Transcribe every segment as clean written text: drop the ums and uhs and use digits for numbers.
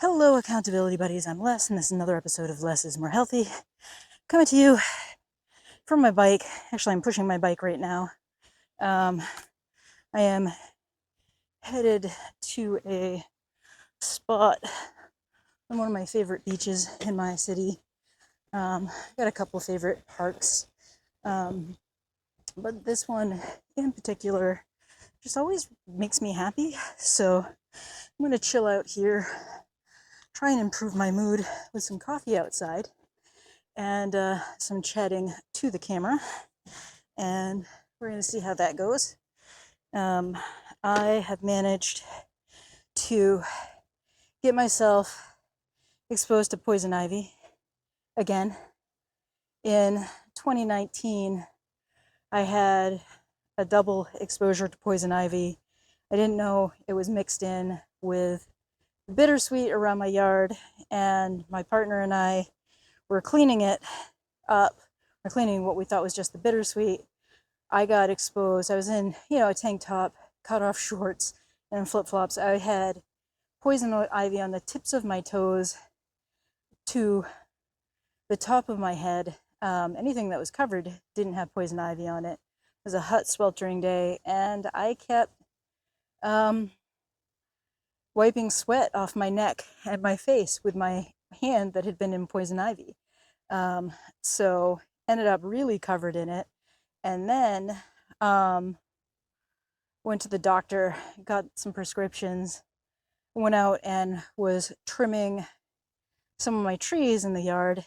Hello, accountability buddies. I'm Les, and this is another episode of Less is More Healthy. Coming to you from my bike. Actually, I'm pushing my bike right now. I am headed to a spot on one of my favorite beaches in my city. Got a couple favorite parks, but this one in particular just always makes me happy. So I'm going to chill out here, try and improve my mood with some coffee outside and some chatting to the camera, and we're going to see how that goes. I have managed to get myself exposed to poison ivy again. In 2019, I had a double exposure to poison ivy. I didn't know it was mixed in with bittersweet around my yard, and my partner and I were cleaning it up, or cleaning what we thought was just the bittersweet. I got exposed. I was in, a tank top, cut off shorts, and flip-flops. I had poison ivy on the tips of my toes to the top of my head. Anything that was covered didn't have poison ivy on it. It was a hot, sweltering day, and I kept wiping sweat off my neck and my face with my hand that had been in poison ivy. So ended up really covered in it, and then went to the doctor, got some prescriptions, went out and was trimming some of my trees in the yard,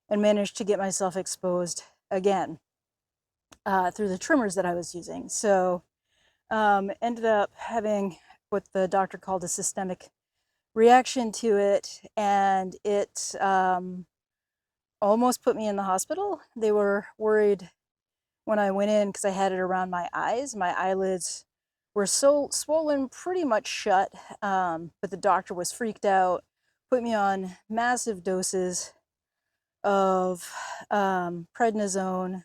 and managed to get myself exposed again through the trimmers that I was using. So ended up having what the doctor called a systemic reaction to it, and it almost put me in the hospital. They were worried when I went in because I had it around my eyes. My eyelids were so swollen, pretty much shut, but the doctor was freaked out, put me on massive doses of prednisone,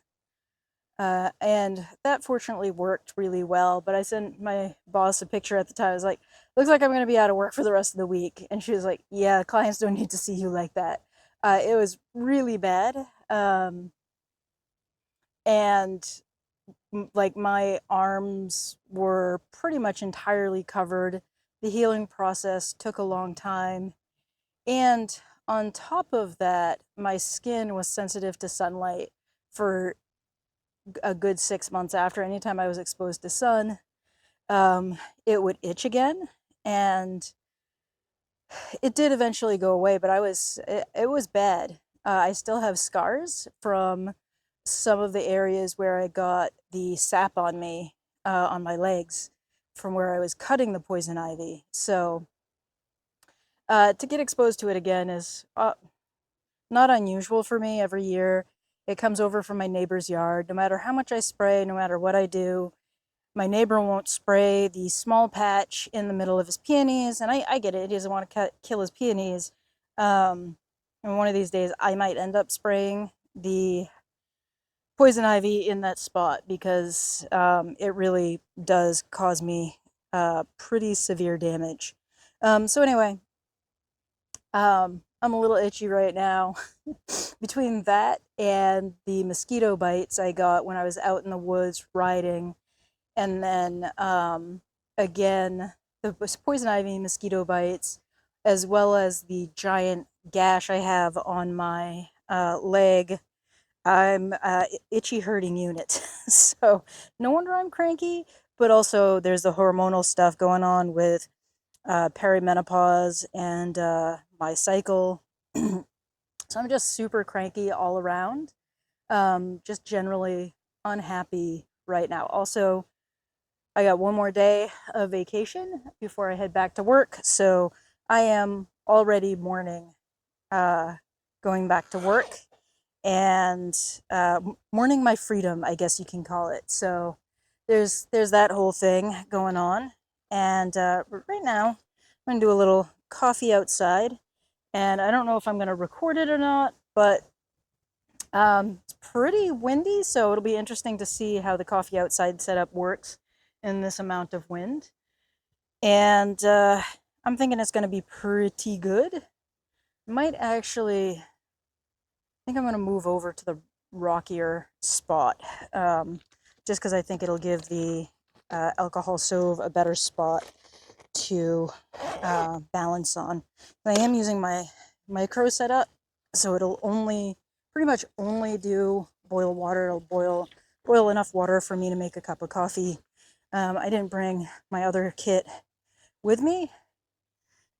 and that fortunately worked really well. But I sent my boss a picture at the time. I was like, looks like I'm going to be out of work for the rest of the week. And she was like, yeah, clients don't need to see you like that. It was really bad. And like my arms were pretty much entirely covered. The healing process took a long time. And on top of that, my skin was sensitive to sunlight for a good 6 months after. Anytime I was exposed to sun, it would itch again. And it did eventually go away, but it was bad. I still have scars from some of the areas where I got the sap on me, on my legs, from where I was cutting the poison ivy. So to get exposed to it again is not unusual for me. Every year it comes over from my neighbor's yard. No matter how much I spray, no matter what I do, my neighbor won't spray the small patch in the middle of his peonies, and I get it. He doesn't want to kill his peonies. And one of these days, I might end up spraying the poison ivy in that spot because it really does cause me pretty severe damage. So anyway, I'm a little itchy right now. Between that and the mosquito bites I got when I was out in the woods riding, and then again, the poison ivy mosquito bites, as well as the giant gash I have on my leg. I'm itchy hurting unit. So no wonder I'm cranky, but also there's the hormonal stuff going on with perimenopause and my cycle. So I'm just super cranky all around. Just generally unhappy right now. Also, I got one more day of vacation before I head back to work, so I am already mourning going back to work, and mourning my freedom, I guess you can call it. So there's that whole thing going on, and right now I'm gonna do a little coffee outside, and I don't know if I'm gonna record it or not, but it's pretty windy, so it'll be interesting to see how the coffee outside setup works in this amount of wind. And I'm thinking it's going to be pretty good. Might actually, I think I'm going to move over to the rockier spot, just because I think it'll give the alcohol stove a better spot to balance on. I am using my micro setup, so it'll pretty much only do boil water. It'll boil enough water for me to make a cup of coffee. I didn't bring my other kit with me.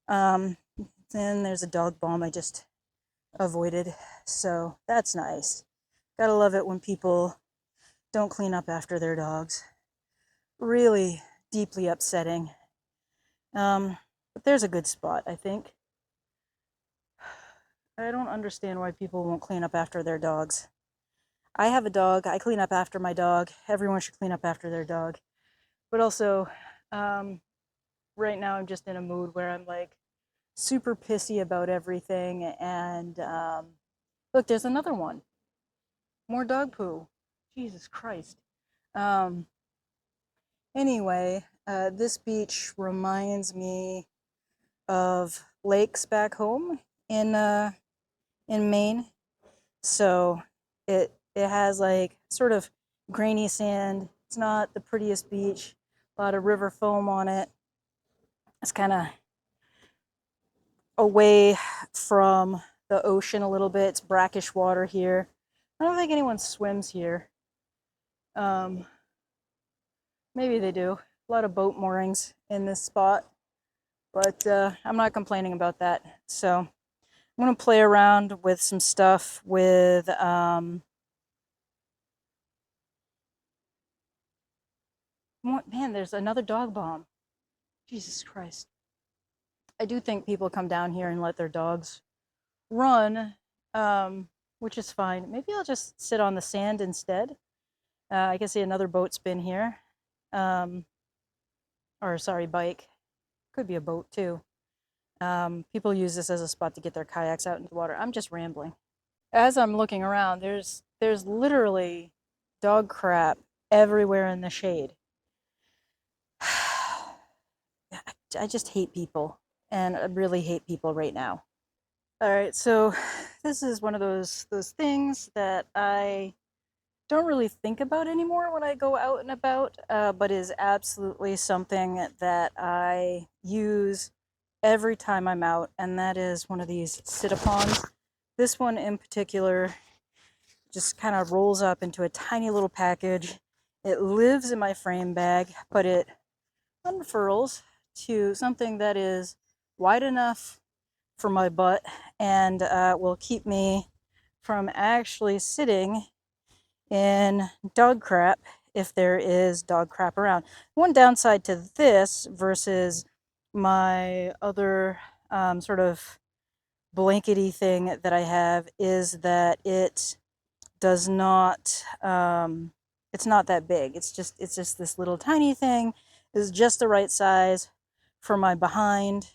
Then there's a dog bomb I just avoided, so that's nice. Gotta love it when people don't clean up after their dogs. Really deeply upsetting. But there's a good spot, I think. I don't understand why people won't clean up after their dogs. I have a dog. I clean up after my dog. Everyone should clean up after their dog. But also, right now I'm just in a mood where I'm like super pissy about everything. And look, there's another one. More dog poo. Jesus Christ. Anyway, this beach reminds me of lakes back home in Maine. So it has like sort of grainy sand. It's not the prettiest beach. A lot of river foam on it. It's kind of away from the ocean a little bit. It's brackish water here. I don't think anyone swims here. Maybe they do. A lot of boat moorings in this spot, but I'm not complaining about that. So I'm gonna play around with some stuff with man, there's another dog bomb. Jesus Christ. I do think people come down here and let their dogs run, which is fine. Maybe I'll just sit on the sand instead. I can see another boat spin here. Or sorry, bike. Could be a boat too. People use this as a spot to get their kayaks out into the water. I'm just rambling. As I'm looking around, there's literally dog crap everywhere in the shade. I just hate people, and I really hate people right now. All right, so this is one of those things that I don't really think about anymore when I go out and about, but is absolutely something that I use every time I'm out, and that is one of these sit-upons. This one in particular just kind of rolls up into a tiny little package. It lives in my frame bag, but it unfurls to something that is wide enough for my butt and will keep me from actually sitting in dog crap if there is dog crap around. One downside to this versus my other sort of blankety thing that I have is that it does not it's not that big. It's just this little tiny thing. Is just the right size for my behind.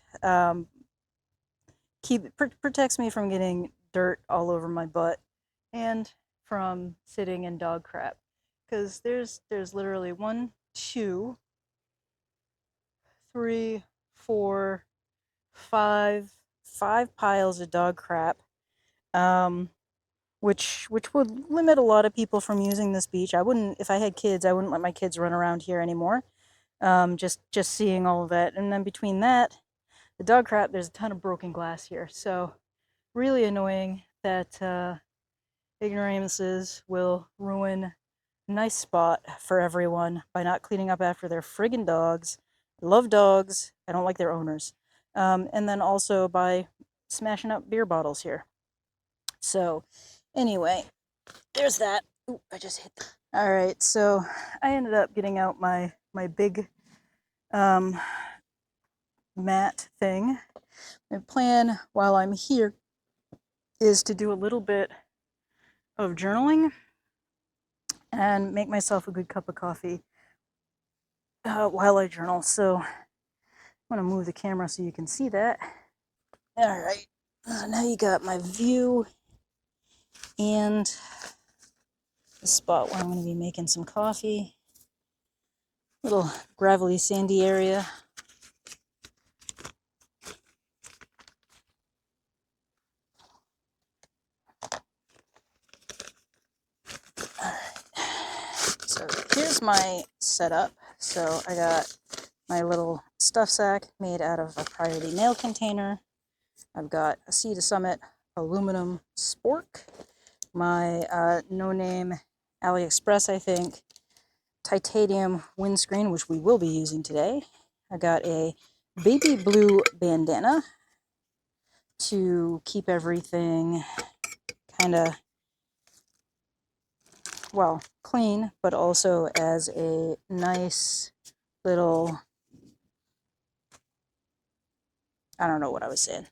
Protects me from getting dirt all over my butt and from sitting in dog crap, because there's literally 1, 2, 3, 4, 5 piles of dog crap, which would limit a lot of people from using this beach. I wouldn't, if I had kids, I wouldn't let my kids run around here anymore. Just seeing all of that, and then between that, the dog crap, there's a ton of broken glass here. So really annoying that ignoramuses will ruin a nice spot for everyone by not cleaning up after their friggin' dogs. I love dogs. I don't like their owners. And then also by smashing up beer bottles here. So anyway, there's that. Ooh, I just hit that. All right, so I ended up getting out my big mat thing. My plan while I'm here is to do a little bit of journaling and make myself a good cup of coffee while I journal. So I'm gonna move the camera so you can see that. All right, now you got my view and the spot where I'm gonna be making some coffee. Little gravelly, sandy area. is my setup. So I got my little stuff sack made out of a Priority nail container. I've got a Sea to Summit aluminum spork, my no-name AliExpress, I think, titanium windscreen, which we will be using today. I got a baby blue bandana to keep everything kind of, well, clean, but also as a nice little, I don't know what I was saying.